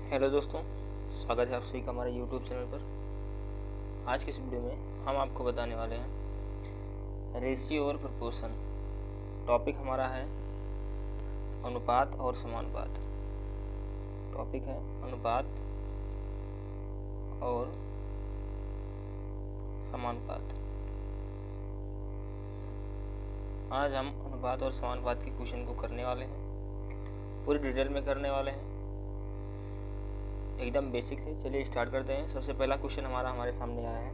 Hello दोस्तों, स्वागत है आप सभी का हमारे यूट्यूब चैनल पर। आज की इस वीडियो में हम आपको बताने वाले हैं रेशियो और प्रोपोर्शन। टॉपिक हमारा है अनुपात और समानुपात। टॉपिक है अनुपात और समानुपात। आज हम अनुपात और समानुपात के क्वेश्चन को करने वाले हैं, पूरी डिटेल में करने वाले हैं, एकदम बेसिक से। चलिए स्टार्ट करते हैं। सबसे पहला क्वेश्चन हमारे सामने आया है,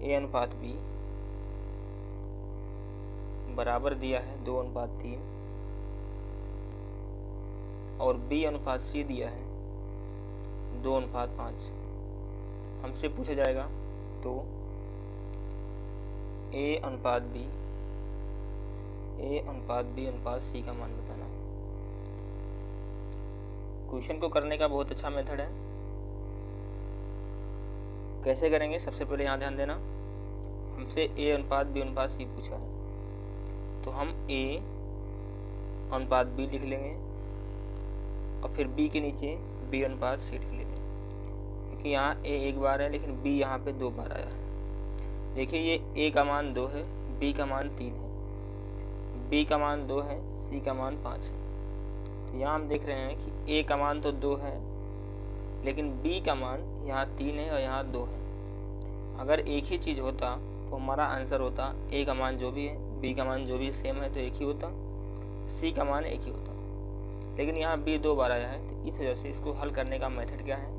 ए अनुपात बी बराबर दिया है 2:3 और बी अनुपात सी दिया है 2:5। हमसे पूछा जाएगा तो ए अनुपात बी अनुपात सी का मान बताना है। क्वेश्चन को करने का बहुत अच्छा मेथड है। कैसे करेंगे, सबसे पहले यहाँ ध्यान देना, हमसे ए अनुपात बी अनुपात सी पूछा है तो हम ए अनुपात बी लिख लेंगे और फिर बी के नीचे बी अनुपात सी लिख लेंगे, क्योंकि यहाँ ए एक बार है लेकिन बी यहाँ पे 2 बार आया है। देखिए ये ए का मान 2 है, बी का मान 3 है, बी का मान 2 है, सी का मान 5 है। तो यहाँ हम देख रहे हैं कि ए का मान तो 2 है लेकिन बी का मान यहाँ 3 है और यहाँ 2 है। अगर एक ही चीज़ होता तो हमारा आंसर होता ए का मान जो भी है, बी का मान जो भी सेम है तो एक ही होता, सी का मान एक ही होता। लेकिन यहाँ बी 2 बार आया है तो इस वजह से इसको हल करने का मेथड क्या है,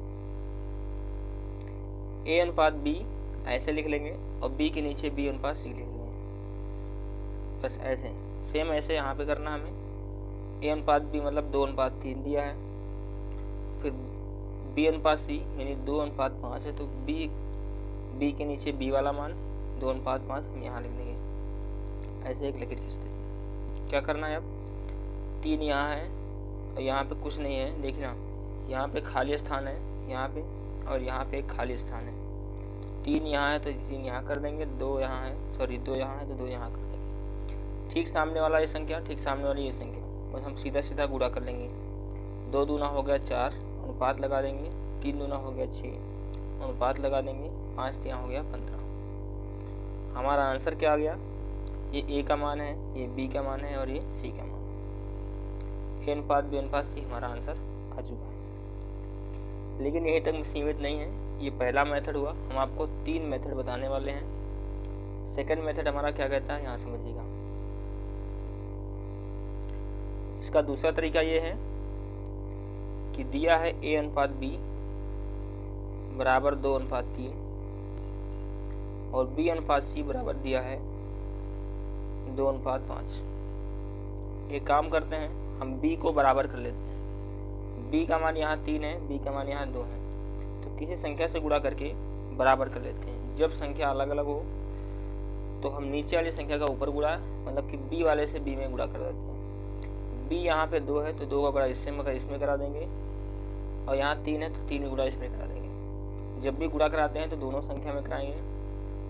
ए अनुपात बी ऐसे लिख लेंगे और बी के नीचे बी अनुपात सी लिख लेंगे, बस ऐसे सेम ऐसे यहाँ पे करना हमें। ए अनुपात बी मतलब 2:3 दिया है, फिर बी अनुपात सी यानी 2:5 है तो बी के नीचे बी वाला मान 2:5 हम यहाँ लिख देंगे, ऐसे एक लकीर खींचते हैं। क्या करना है अब, 3 यहाँ है और यहाँ पे कुछ नहीं है, देखना यहाँ पे खाली स्थान है यहाँ पे और यहाँ पे एक खाली स्थान है। 3 यहाँ है तो 3 यहाँ कर देंगे, 2 यहाँ है, सॉरी 2 यहाँ है तो 2 यहाँ कर देंगे। ठीक सामने वाला ये संख्या, ठीक सामने वाली ये संख्या, बस हम सीधा सीधा गुणा कर लेंगे। 2 दूना हो गया 4, अनुपात लगा देंगे, 3 दूना हो गया 6, अनुपात लगा देंगे, 5 तिया हो गया 15। हमारा आंसर क्या आ गया, ये ए का मान है, ये बी का मान है और ये सी का मान। ए अनुपात बी अनुपात सी हमारा आंसर आ चुका है। लेकिन यहीं तक सीमित नहीं है, ये पहला मेथड हुआ। हम आपको 3 मेथड बताने वाले हैं। सेकंड मेथड हमारा क्या कहता है, यहाँ समझिएगा। इसका दूसरा तरीका ये है कि दिया है ए अनुपात बी बराबर 2:3 और बी अनुपात सी बराबर दिया है 2:5। एक काम करते हैं, हम बी को बराबर कर लेते हैं। बी का मान यहाँ 3 है, बी का मान यहाँ 2 है, तो किसी संख्या से गुणा करके बराबर कर लेते हैं। जब संख्या अलग अलग हो तो हम नीचे वाली संख्या का ऊपर गुणा, मतलब कि बी वाले से बी में गुणा कर देते हैं। बी यहाँ पे 2 है तो 2 का गुणा इसमें करा देंगे और यहाँ 3 है तो 3 गुणा इसमें करा देंगे। जब भी गुणा कराते हैं तो दोनों संख्या में कराएंगे,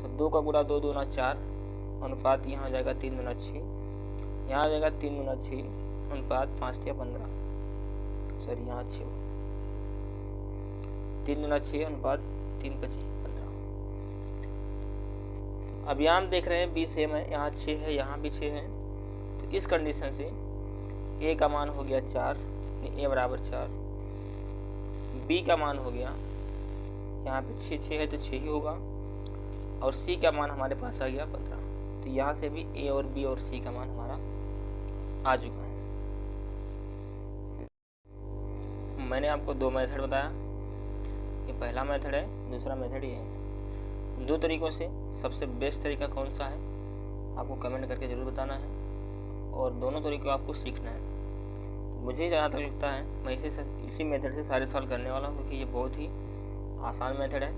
तो 2 का गुणा 2 दूना 4, अनुपात यहाँ आ जाएगा 3 दूना 6, यहाँ आ जाएगा 3 दूना 6, अनुपात 5 तिया 15, सॉरी यहाँ 6, 3 दूना 6 अनुपात 3 5 15। अब यहाँ हम देख रहे हैं बी सेम है, यहाँ 6 है, यहाँ भी 6 है, तो इस कंडीशन से ए का मान हो गया 4, ए बराबर 4, बी का मान हो गया यहाँ पे 6 है तो 6 ही होगा, और सी का मान हमारे पास आ गया 15। तो यहाँ से भी ए और बी और सी का मान हमारा आ चुका है। मैंने आपको 2 मेथड बताया, ये पहला मेथड है, दूसरा मेथड ये है। 2 तरीकों से सबसे बेस्ट तरीका कौन सा है आपको कमेंट करके ज़रूर बताना है, और दोनों तरीकों आपको सीखना है। मुझे जहाँ तक लगता है मैं इसी मेथड से सारे सवाल करने वाला हूँ, क्योंकि ये बहुत ही आसान मेथड है।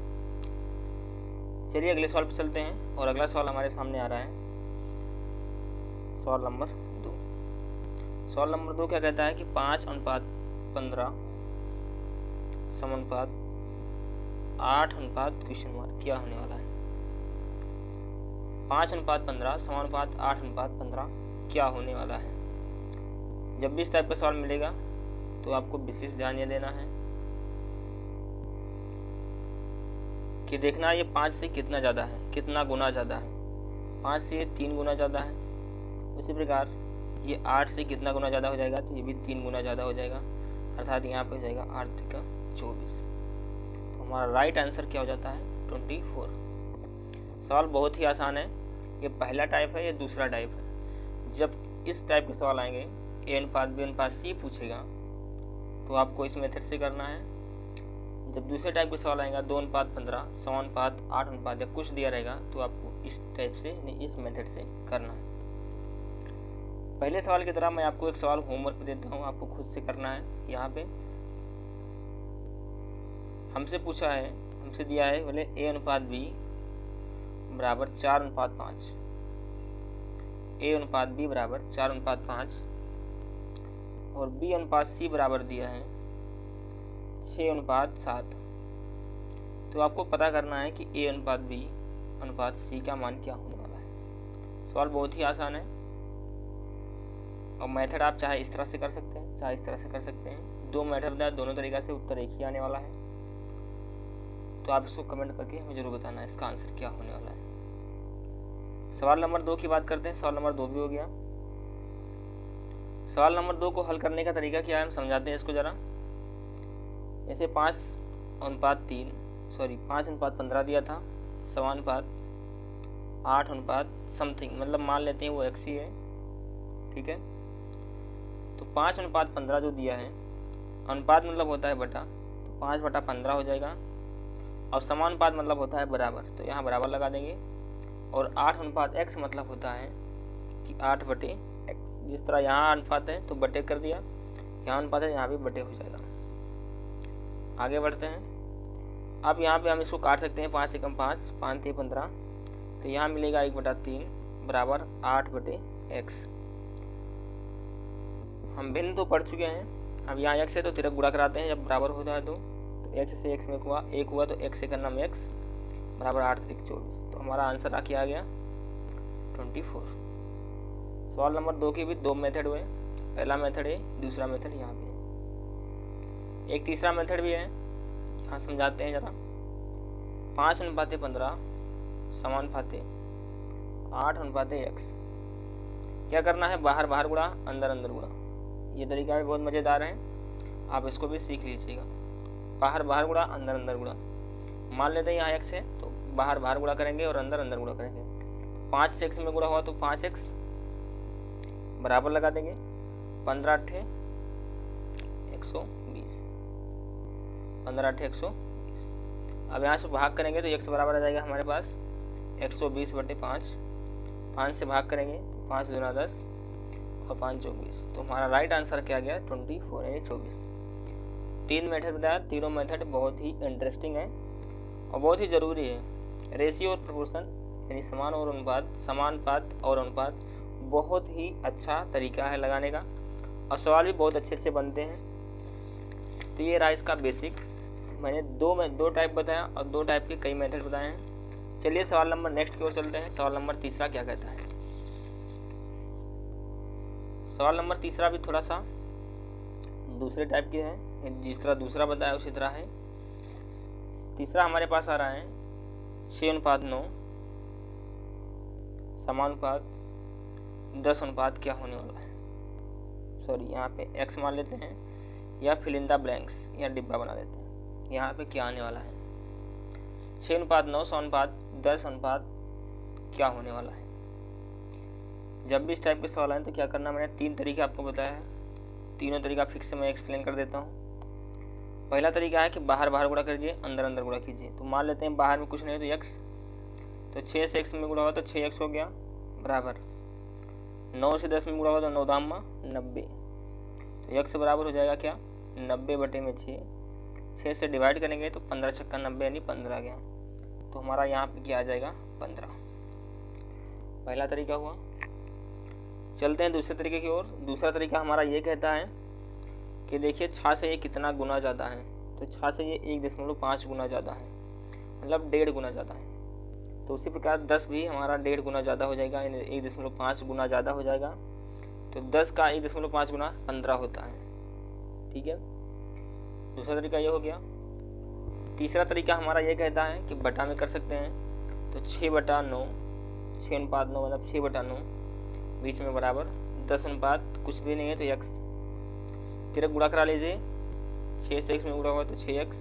चलिए अगले सवाल पर चलते हैं, और अगला सवाल हमारे सामने आ रहा है सवाल नंबर 2। सवाल नंबर 2 क्या कहता है कि 5:15 समानुपात 8 क्वेश्चन मार्क क्या होने वाला है। 5:15 समानुपात 8:15 क्या होने वाला है। जब भी इस टाइप का सवाल मिलेगा तो आपको विशेष ध्यान ये देना है कि देखना ये 5 से कितना ज़्यादा है, कितना गुना ज़्यादा है। 5 से ये 3 गुना ज़्यादा है। उसी प्रकार ये 8 से कितना गुना ज़्यादा हो जाएगा, तो ये भी 3 गुना ज़्यादा हो जाएगा, अर्थात यहाँ पे हो जाएगा 8 का 24। तो हमारा राइट आंसर क्या हो जाता है 24। सवाल बहुत ही आसान है। ये पहला टाइप है, ये दूसरा टाइप है। जब इस टाइप के सवाल आएंगे, ए अनुपात बी अनुपात सी पूछेगा, तो आपको इस मेथड से करना है। जब दूसरे टाइप के सवाल आएगा 2 अनुपात 15, 100 अनुपात 8 अनुपात या कुछ दिया रहेगा, तो आपको इस टाइप से, इस मेथड से करना है। पहले सवाल की तरह मैं आपको एक सवाल होमवर्क देता हूँ, आपको खुद से करना है। यहाँ पे हमसे पूछा है, हमसे दिया है बोले ए अनुपात बी बराबर 4 अनुपात 5, ए अनुपात बी बराबर 4 अनुपात 5 और बी अनुपात सी बराबर दिया है 6 अनुपात 7। तो आपको पता करना है कि ए अनुपात बी अनुपात सी का मान क्या होने वाला है। सवाल बहुत ही आसान है और मेथड आप चाहे इस तरह से कर सकते हैं, चाहे इस तरह से कर सकते हैं। 2 मेथड बताया, दोनों तरीक़ा से उत्तर एक ही आने वाला है। तो आप इसको कमेंट करके हमें जरूर बताना है इसका आंसर क्या होने वाला है। सवाल नंबर 2 की बात करते हैं। सवाल नंबर 2 भी हो गया। सवाल नंबर 2 को हल करने का तरीका क्या है, हम समझाते हैं इसको ज़रा। जैसे 5 अनुपात 15 दिया था, 100 अनुपात 8 अनुपात समथिंग, मतलब मान लेते हैं वो x ही है, ठीक है। तो 5 अनुपात 15 जो दिया है, अनुपात मतलब होता है बटा, तो 5 बटा 15 हो जाएगा। और समानुपात मतलब होता है बराबर, तो यहाँ बराबर लगा देंगे। और 8 अनुपात x मतलब होता है कि 8 बटे x। जिस तरह यहाँ अनुपात है तो बटे कर दिया, यहाँ अनुपात है यहाँ भी बटे हो जाएगा। आगे बढ़ते हैं। अब यहाँ पे हम इसको काट सकते हैं, 5 एकम 5, 5 3 15, तो यहाँ मिलेगा 1/3 बराबर 8 बटे x। हम भिन्न तो पढ़ चुके हैं। अब यहाँ x है तो तिरक गुणा कराते हैं, जब बराबर होता है तो x से x में एक हुआ तो x से करना में x बराबर 8 3 24। तो हमारा आंसर आ गया 24। सवाल नंबर 2 की भी 2 मेथड हुए। पहला मेथड है, दूसरा मेथड यहाँ पे एक तीसरा मेथड भी है, यहाँ समझाते हैं ज़रा। 5 अनुपात 15 समानुपात 8 अनुपात x। क्या करना है, बाहर बाहर गुणा, अंदर अंदर गुणा। ये तरीका भी बहुत मज़ेदार है, आप इसको भी सीख लीजिएगा। बाहर बाहर गुणा, अंदर अंदर गुणा। मान लेते हैं यहाँ x है तो बाहर बाहर गुणा करेंगे और अंदर अंदर गुणा करेंगे। 5 से x में गुणा हुआ तो 5x बराबर लगा देंगे, 15 8 120, 15 8 120। अब यहाँ से भाग करेंगे तो x बराबर आ जाएगा हमारे पास 120 बटे 5। 5 से भाग करेंगे, 5 दूना 10 और 5 24। तो हमारा राइट आंसर क्या गया 24 यानी 24। 3 मेथड बताया, तीनों मेथड बहुत ही इंटरेस्टिंग है और बहुत ही ज़रूरी है। रेशियो और प्रोपोर्शन यानी समानुपात और अनुपात बहुत ही अच्छा तरीका है लगाने का और सवाल भी बहुत अच्छे अच्छे बनते हैं। तो ये रहा इसका बेसिक। मैंने दो टाइप बताया और 2 टाइप के कई मेथड बताए हैं। चलिए सवाल नंबर नेक्स्ट की ओर चलते हैं। सवाल नंबर तीसरा क्या कहता है। सवाल नंबर तीसरा भी थोड़ा सा दूसरे टाइप के है, जिस तरह दूसरा बताया उसी तरह है। तीसरा हमारे पास आ रहा है 6 अनुपात 9 समानुपात 10 अनुपात क्या होने वाला है। सॉरी, यहाँ पे x मान लेते हैं या फिल इन द ब्लैंक्स या डिब्बा बना देते हैं। यहाँ पे क्या आने वाला है, 6 अनुपात 9 समानुपात 10 अनुपात क्या होने वाला है। जब भी इस टाइप के सवाल आए तो क्या करना, मैंने 3 तरीके आपको बताया है। तीनों तरीका फिक्स से मैं एक्सप्लेन कर देता हूँ। पहला तरीका है कि बाहर बाहर गुणा कीजिए, अंदर अंदर गुणा कीजिए। तो मान लेते हैं बाहर में कुछ नहीं तो x, तो 6 से x में गुणा हुआ तो 6x हो गया बराबर 9 से 10 में गुणा हुआ तो 9 दामा 90। तो x बराबर हो जाएगा क्या 90 बटे में 6 से डिवाइड करेंगे तो 15 छक्का 90 यानी 15 गया। तो हमारा यहाँ पे क्या आ जाएगा 15। पहला तरीका हुआ। चलते हैं दूसरे तरीके की ओर। दूसरा तरीका हमारा ये कहता है कि देखिए 6 से ये कितना गुना ज़्यादा है, तो 6 से ये 1.5 गुना ज़्यादा है, मतलब 1.5 गुना ज़्यादा है। तो उसी प्रकार 10 भी हमारा 1.5 गुना ज़्यादा हो जाएगा, यानी 1.5 गुना ज़्यादा हो जाएगा। तो 10 का 1.5 गुना 15 होता है, ठीक है, दूसरा तरीका ये हो गया। तीसरा तरीका हमारा ये कहता है कि बटा में कर सकते हैं, तो 6/9, 6:9 मतलब 6/9 बीच में बराबर 10 अनुपात कुछ भी नहीं है तो x, तिरक गुणा करा लीजिए, 6 से x में गुणा हुआ तो 6x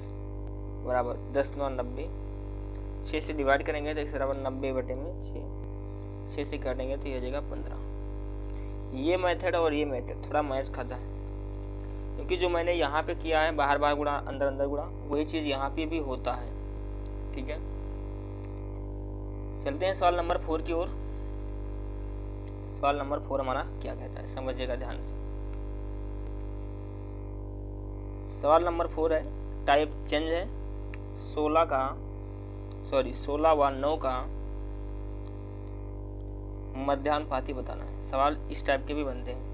बराबर 10×9 90, 6 से डिवाइड करेंगे तो x बराबर 90/6, 6 से काटेंगे तो ये हो जाएगा 15। ये मेथड और ये मेथड थोड़ा मैच खाता है, क्योंकि जो मैंने यहाँ पे किया है बाहर बाहर गुणा अंदर अंदर गुणा, वही चीज़ यहाँ पे भी होता है। ठीक है, चलते हैं सवाल नंबर 4 की ओर। सवाल नंबर 4 हमारा क्या कहता है, समझिएगा ध्यान से। सवाल नंबर 4 है, टाइप चेंज है, 16 व 9 का मध्यानुपाती बताना है। सवाल इस टाइप के भी बनते हैं।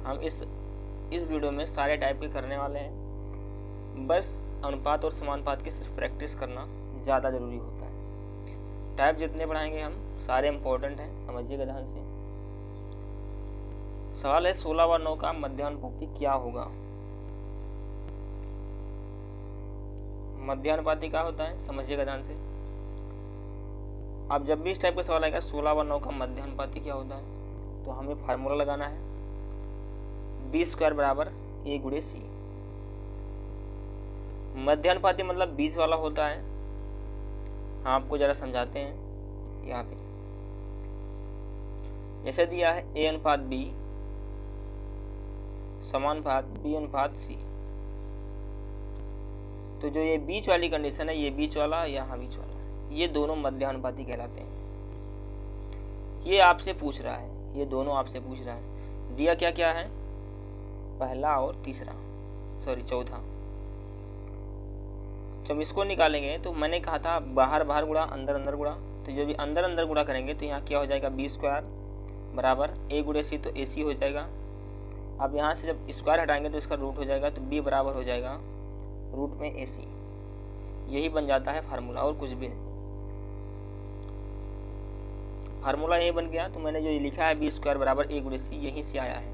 हम इस वीडियो में सारे टाइप के करने वाले हैं, बस अनुपात और समानुपात की सिर्फ प्रैक्टिस करना ज़्यादा ज़रूरी होता है। टाइप जितने पढ़ाएंगे हम सारे इम्पोर्टेंट हैं, समझिएगा ध्यान से। सवाल है 16 व 9 का मध्यानुपाती क्या होगा। मध्यानुपाती क्या होता है, समझिएगा ध्यान से। अब जब भी इस टाइप का सवाल आएगा 16 व 9 का मध्यानुपाती क्या होता है, तो हमें फार्मूला लगाना है, b² बराबर a गुणे c। मध्यानुपाती मतलब बीच वाला होता है। हाँ, आपको जरा समझाते हैं। यहाँ पे जैसे दिया है a/b समानुपात b/c, तो जो ये बीच वाली कंडीशन है, ये बीच वाला, यहाँ बीच वाला, ये दोनों मध्यानुपाती कहलाते हैं। ये आपसे पूछ रहा है, ये दोनों आपसे पूछ रहा है। दिया क्या क्या है, पहला और चौथा। जब इसको निकालेंगे तो मैंने कहा था बाहर बाहर गुणा अंदर अंदर गुणा, तो जब अंदर अंदर गुणा करेंगे तो यहाँ क्या हो जाएगा, b² बराबर a गुणे c, तो ac हो जाएगा। अब यहाँ से जब स्क्वायर हटाएंगे तो इसका रूट हो जाएगा, तो b बराबर हो जाएगा रूट में ac। यही बन जाता है फार्मूला, और कुछ भी नहीं। फार्मूला यही बन गया। तो मैंने जो ये लिखा है b² बराबर a गुणे c, यहीं से आया है।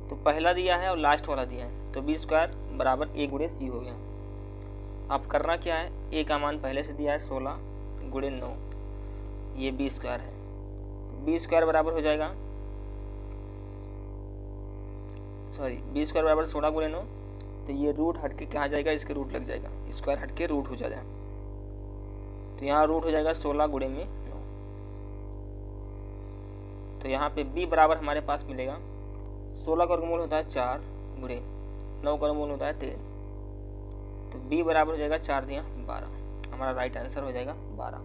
तो पहला दिया है और लास्ट वाला दिया है, तो b² बराबर a गुणे c हो गया। अब करना क्या है, a का मान पहले से दिया है 16 गुणे 9, ये b² है। b² बराबर हो जाएगा, b² बराबर 16 गुणे 9, तो ये रूट हट के कहाँ जाएगा, इसके रूट लग जाएगा, स्क्वायर हट के रूट हो जाएगा। तो यहाँ रूट हो जाएगा 16 गुणे में 9। तो यहाँ पे b बराबर हमारे पास मिलेगा, 16 का वर्गमूल होता है 4 गुणे 9 का वर्गमूल होता है 13, तो b बराबर हो जाएगा 4 दिया 12। हमारा राइट आंसर हो जाएगा 12।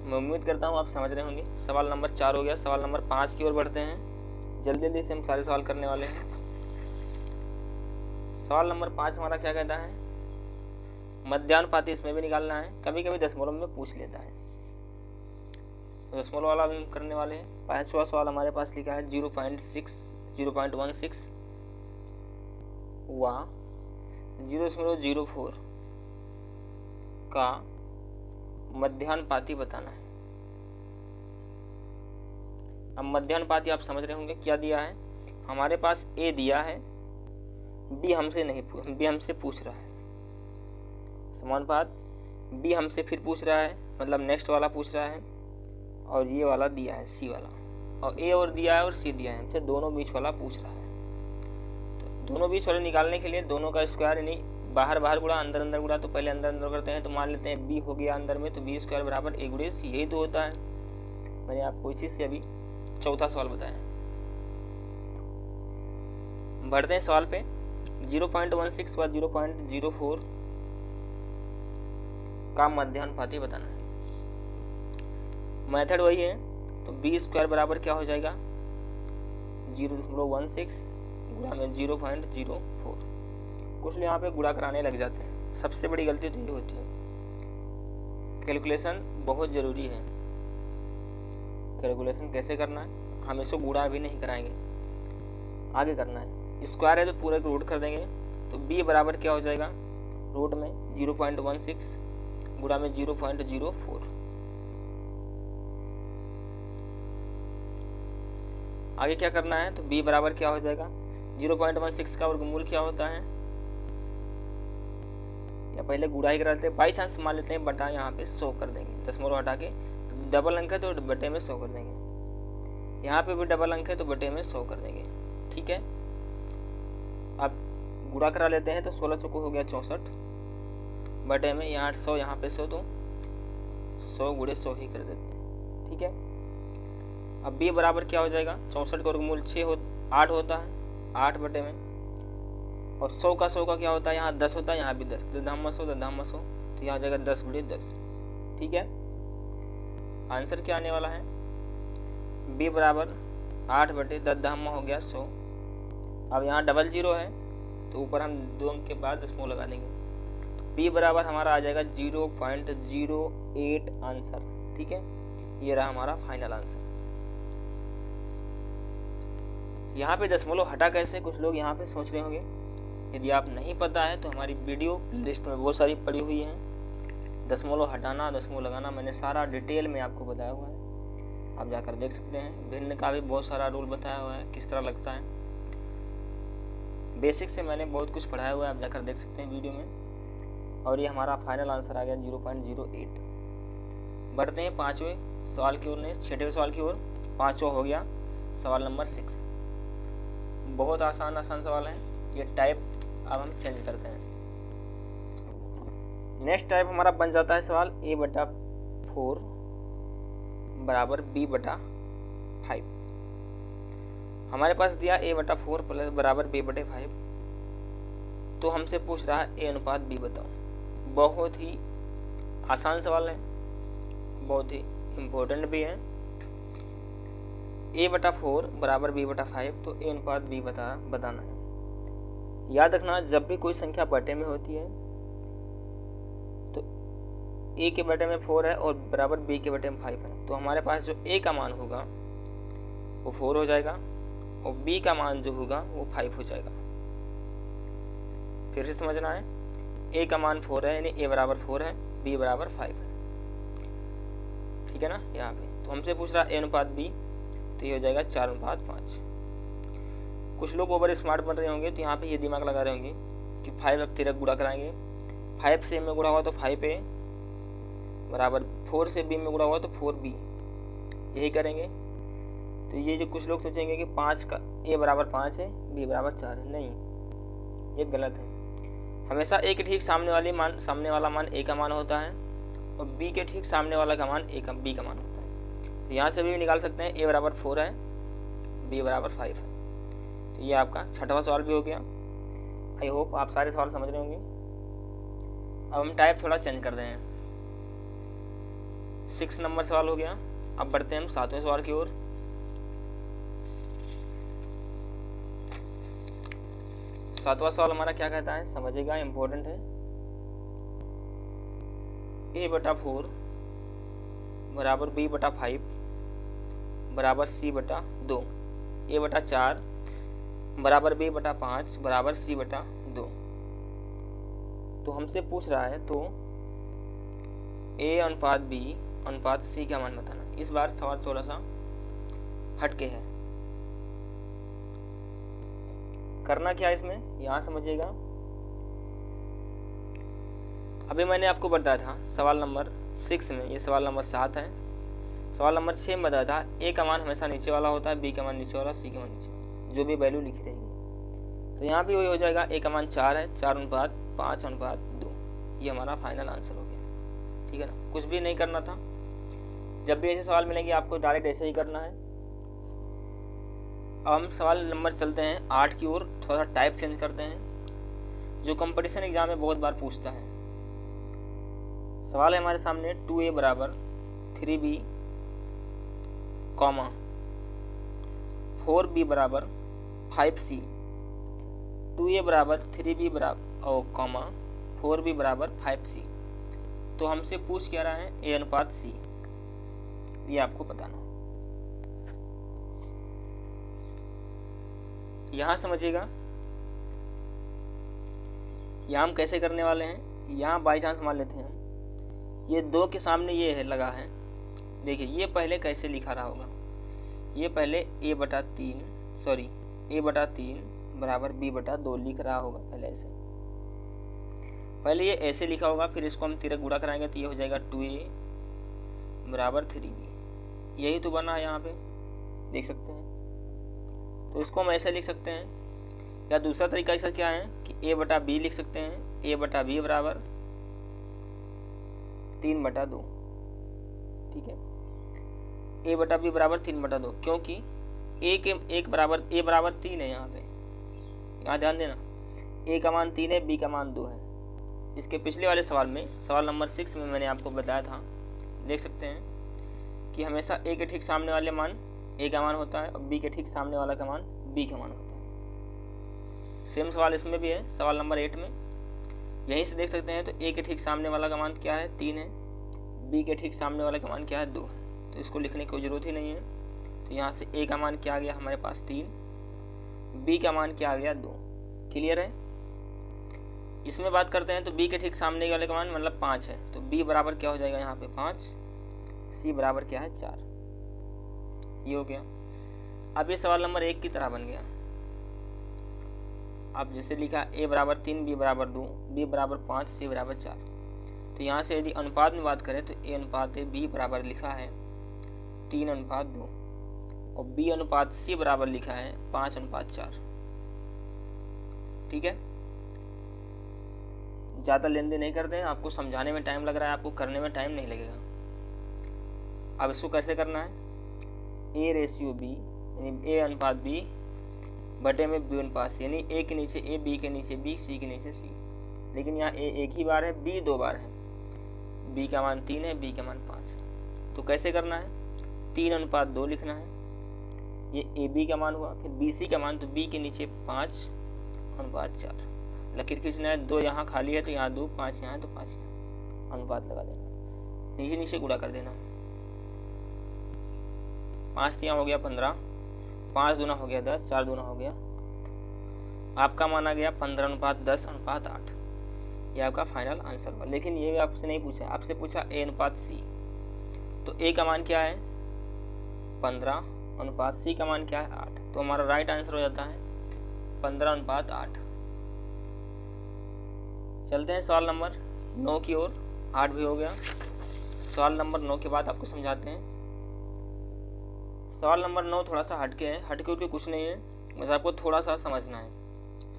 मैं उम्मीद करता हूँ आप समझ रहे होंगे। सवाल नंबर 4 हो गया। सवाल नंबर 5 की ओर बढ़ते हैं। जल्दी जल्दी से हम सारे सवाल करने वाले हैं। सवाल नंबर 5 हमारा क्या कहता है, मध्यानुपाती इसमें भी निकालना है। कभी कभी दशमलव में पूछ लेता है, तो दशमलव वाला भी करने वाले हैं। 5वां सवाल हमारे पास लिखा है 0.16 व 0.04 का मध्यानुपाती बताना है। अब मध्यानुपाती आप समझ रहे होंगे क्या दिया है, हमारे पास a दिया है, b हमसे पूछ रहा है। समानुपात b हमसे फिर पूछ रहा है, मतलब नेक्स्ट वाला पूछ रहा है, और ये वाला दिया है c वाला, और a और दिया है और c दिया है, हमसे दोनों बीच वाला पूछ रहा है। तो दोनों बीच वाले निकालने के लिए दोनों का स्क्वायर, यानी बाहर बाहर गुणा अंदर अंदर गुणा, तो पहले अंदर अंदर करते हैं। तो मान लेते हैं b हो गया अंदर में, तो b² बराबर a गुणे c, यही तो होता है। मैंने आपको इसी से अभी चौथा सवाल बताया। बढ़ते हैं सवाल पे। 0.16 व 0.04 का मध्यानुपाती बताना है। मेथड वही है, तो b² बराबर क्या हो जाएगा, 0.16 गुणा में 0.04। कुछ लोग यहाँ पे गुणा कराने लग जाते हैं, सबसे बड़ी गलती तो ये होती है। कैलकुलेशन बहुत ज़रूरी है। कैलकुलेशन कैसे करना है, हम इसको गुणा भी नहीं कराएंगे, आगे करना है। स्क्वायर है तो पूरे को रूट कर देंगे, तो b बराबर क्या हो जाएगा, रूट में 0.16 गुणा में 0.04। आगे क्या करना है, तो b बराबर क्या हो जाएगा, 0.16 का वर्गमूल क्या होता है, या पहले गुणा ही करा लेते हैं, बाई चांस मान लेते हैं बटा यहाँ पे 100 कर देंगे, दशमलव हटा के, तो डबल अंक है तो बटे में 100 कर देंगे, यहाँ पे भी डबल अंक है तो बटे में 100 कर देंगे। ठीक है, अब गुणा करा लेते हैं तो 16 चौको हो गया 64 बटे में यहाँ 100 यहाँ पे 100 तो 100 गुणे 100 ही कर देते हैं। ठीक है, अब b बराबर क्या हो जाएगा, 64 का वर्गमूल 8 होता है, 8 बटे में, और 100 का क्या होता है, यहाँ 10 होता है, यहाँ भी 10, 10 धाम 100 तो यहाँ हो जाएगा 10 गुणे 10। ठीक है, आंसर क्या आने वाला है, b बराबर 8 बटे 10 धाम हो गया 100। अब यहाँ डबल जीरो है तो ऊपर हम 2 अंक के बाद दशमलव लगा देंगे, तो b बराबर हमारा आ जाएगा 0.08 आंसर। ठीक है, ये रहा हमारा फाइनल आंसर। यहाँ पे दशमलव हटा कैसे, कुछ लोग यहाँ पे सोच रहे होंगे। यदि आप नहीं पता है तो हमारी वीडियो लिस्ट में बहुत सारी पड़ी हुई हैं, दशमलव हटाना दशमलव लगाना मैंने सारा डिटेल में आपको बताया हुआ है, आप जाकर देख सकते हैं। भिन्न का भी बहुत सारा रूल बताया हुआ है, किस तरह लगता है, बेसिक से मैंने बहुत कुछ पढ़ाया हुआ है, आप जाकर देख सकते हैं वीडियो में। और ये हमारा फाइनल आंसर आ गया 0.08। बढ़ते हैं 5वें सवाल की ओर, 6वें सवाल की ओर। 5वां हो गया सवाल नंबर 6। बहुत आसान सवाल है, ये टाइप अब हम चेंज करते हैं। नेक्स्ट टाइप हमारा बन जाता है सवाल a/4 बराबर b/5। हमारे पास दिया a/4 प्लस बराबर b/5, तो हमसे पूछ रहा है a अनुपात b बताओ। बहुत ही आसान सवाल है, बहुत ही इम्पोर्टेंट भी है। a/4 बराबर b/5, तो a अनुपात b बताना है। याद रखना, जब भी कोई संख्या बटे में होती है तो a के बटे में 4 है और बराबर b के बटे में 5 है, तो हमारे पास जो a का मान होगा वो 4 हो जाएगा और b का मान जो होगा वो 5 हो जाएगा। फिर से समझना है, a का मान 4 है यानी a बराबर 4 है, b बराबर 5 है। ठीक है ना, यहाँ पे तो हमसे पूछ रहा है a अनुपात b, तो ये हो जाएगा 4:5। कुछ लोग ओवर स्मार्ट बन रहे होंगे तो यहाँ पे ये दिमाग लगा रहे होंगे कि 5 अब तिरक गुणा कराएंगे, 5 से a में गुणा हुआ तो 5a बराबर 4 से b में गुणा हुआ तो 4b, यही करेंगे। तो ये जो कुछ लोग सोचेंगे कि 5 का a बराबर 5 है b बराबर 4 है, नहीं, ये गलत है। हमेशा a के ठीक सामने वाला मान a का मान होता है और b के ठीक सामने वाला का मान b का मान होता है। तो यहाँ से भी निकाल सकते हैं, a बराबर 4 है b बराबर 5 है। तो ये आपका 6वां सवाल भी हो गया। आई होप आप सारे सवाल समझ रहे होंगे। अब हम टाइप थोड़ा चेंज कर रहे हैं। 6 नंबर सवाल हो गया। अब बढ़ते हैं हम 7वें सवाल की ओर। सातवां सवाल हमारा क्या कहता है, समझिएगा, इंपॉर्टेंट है। a/4 बराबर b/5 बराबर c/2, a/4 बराबर b/5 बराबर c/2। तो हमसे पूछ रहा है तो a अनुपात b अनुपात c का मान बताना। इस बार सवाल थोड़ा सा हटके है। करना क्या है इसमें, यहाँ समझिएगा। अभी मैंने आपको बताया था सवाल नंबर 6 में, ये सवाल नंबर 7 है। सवाल नंबर 6 में बताया था a का मान हमेशा नीचे वाला होता है, b का मान नीचे वाला, c का मान नीचे वाला, जो भी वैल्यू लिखी रहेगी। तो यहाँ भी वही हो जाएगा, a का मान 4 है, 4:5:2। ये हमारा फाइनल आंसर हो गया। ठीक है ना, कुछ भी नहीं करना था। जब भी ऐसे सवाल मिलेंगे आपको डायरेक्ट ऐसे ही करना है। अब हम सवाल नंबर चलते हैं 8 की ओर। थोड़ा सा टाइप चेंज करते हैं, जो कंपटीशन एग्जाम में बहुत बार पूछता है। सवाल है हमारे सामने 2a बराबर 3b, 4b बराबर 5c, 2a बराबर 3b बराबर 4b बराबर 5c। तो हमसे पूछ क्या रहा है, a अनुपात c, ये आपको बताना। यहाँ समझिएगा, यहाँ हम कैसे करने वाले हैं। यहाँ बाई चांस मान लेते हैं हम, ये 2 के सामने ये है लगा है। देखिए ये पहले कैसे लिखा रहा होगा, ये पहले a/3 बराबर b/2 लिख रहा होगा पहले ये ऐसे लिखा होगा, फिर इसको हम तिरक गुणा कराएंगे तो ये हो जाएगा 2a बराबर 3b। यही तो बना है यहाँ पे, देख सकते हैं। तो इसको हम ऐसे लिख सकते हैं, या दूसरा तरीका इसका क्या है कि a/b लिख सकते हैं। a/b बराबर 3/2, ठीक है। a/b बराबर 3/2, क्योंकि a बराबर 3 है। यहाँ ध्यान देना, a का मान 3 है, b का मान 2 है। इसके पिछले वाले सवाल में, सवाल नंबर 6 में मैंने आपको बताया था, देख सकते हैं कि हमेशा a के ठीक सामने वाले मान a का मान होता है और b के ठीक सामने वाला का मान b का मान होता है। सेम सवाल इसमें भी है, सवाल नंबर 8 में। यहीं से देख सकते हैं, तो a के ठीक सामने वाला का मान क्या है, 3 है। b के ठीक सामने वाला का मान क्या है, 2 है। तो इसको लिखने की कोई ज़रूरत ही नहीं है। तो यहाँ से a का मान क्या आ गया हमारे पास 3, b का मान क्या आ गया 2। क्लियर है। इसमें बात करते हैं तो b के ठीक सामने वाले का मान मतलब 5 है, तो b बराबर क्या हो जाएगा यहाँ पे 5, c बराबर क्या है 4। ये हो गया। अब ये सवाल नंबर 1 की तरह बन गया। अब जैसे लिखा a बराबर 3, b बराबर 2, b बराबर 5, c बराबर 4। तो यहाँ से यदि अनुपात में बात करें तो a अनुपात b बराबर लिखा है 3:2 और b अनुपात c बराबर लिखा है 5:4। ठीक है। ज़्यादा लेन देन नहीं करते हैं, आपको समझाने में टाइम लग रहा है, आपको करने में टाइम नहीं लगेगा। अब इसको कैसे करना है, a/b यानी a अनुपात b बटे में b अनुपात c, यानी a के नीचे a, b के नीचे b, c के नीचे c। लेकिन यहाँ a एक ही बार है, b 2 बार है। b का मान 3 है, b का मान 5 है। तो कैसे करना है, 3:2 लिखना है। ये ab का मान हुआ, फिर bc का मान, तो b के नीचे 5:4। लकीर खींचना है, 2 यहाँ खाली है तो यहाँ 2, 5 यहाँ है तो 5 यहाँ, अनुपात लगा देना, नीचे नीचे गुणा कर देना। 5 यहाँ हो गया 15, 5 दूना हो गया 10, 4 दूना हो गया, आपका मान आ गया 15:10:8। ये आपका फाइनल आंसर हुआ। लेकिन ये भी आपसे नहीं पूछा, आपसे पूछा a अनुपात c। तो a का मान क्या है 15 अनुपात c का मान क्या है 8। तो हमारा राइट आंसर हो जाता है 15:8। चलते हैं सवाल नंबर 9 की ओर। 8 भी हो गया। सवाल नंबर 9 के बाद आपको समझाते हैं। सवाल नंबर 9 थोड़ा सा हटके है, हटके उठके कुछ नहीं है, बस आपको थोड़ा सा समझना है।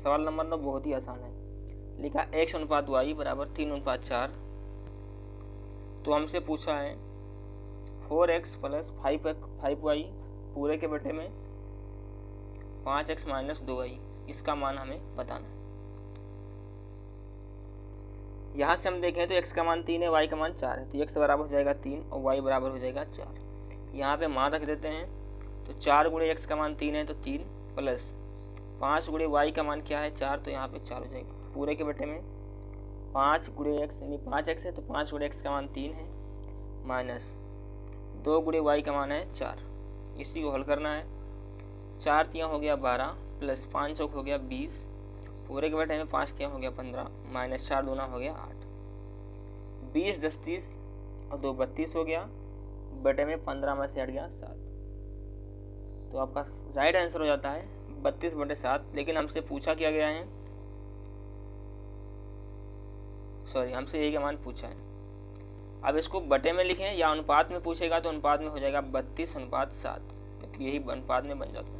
सवाल नंबर 9 बहुत ही आसान है। लिखा x अनुपात y बराबर 3:4। तो हमसे पूछा है 4x + 5y पूरे के बटे में 5x - 2y, इसका मान हमें बताना है। यहाँ से हम देखें तो x का मान 3 है, y का मान 4 है, तो x बराबर हो जाएगा 3 और y बराबर हो जाएगा 4। यहाँ पे मान रख देते हैं, तो 4 × x का मान 3 है तो 3 प्लस 5 × y का मान क्या है 4, तो यहाँ पे 4 हो जाएगा। पूरे के बटे में 5 × x यानी 5x है, तो 5 × x का मान 3 है माइनस 2 × y का मान है 4। इसी को हल करना है। 4 तियाँ हो गया 12 प्लस 5 चौक हो गया 20, पूरे के बटे में 5 तियाँ हो गया 15 माइनस 4 दूना हो गया 8। 20 10 30 और 2 32 हो गया, बटे में 15 में से हट गया 7। तो आपका राइट आंसर हो जाता है 32/7। लेकिन हमसे पूछा क्या गया है, सॉरी हमसे यही का मान पूछा है। अब इसको बटे में लिखें या अनुपात में पूछेगा तो अनुपात में हो जाएगा 32:7, क्योंकि यही अनुपात में बन जाता है।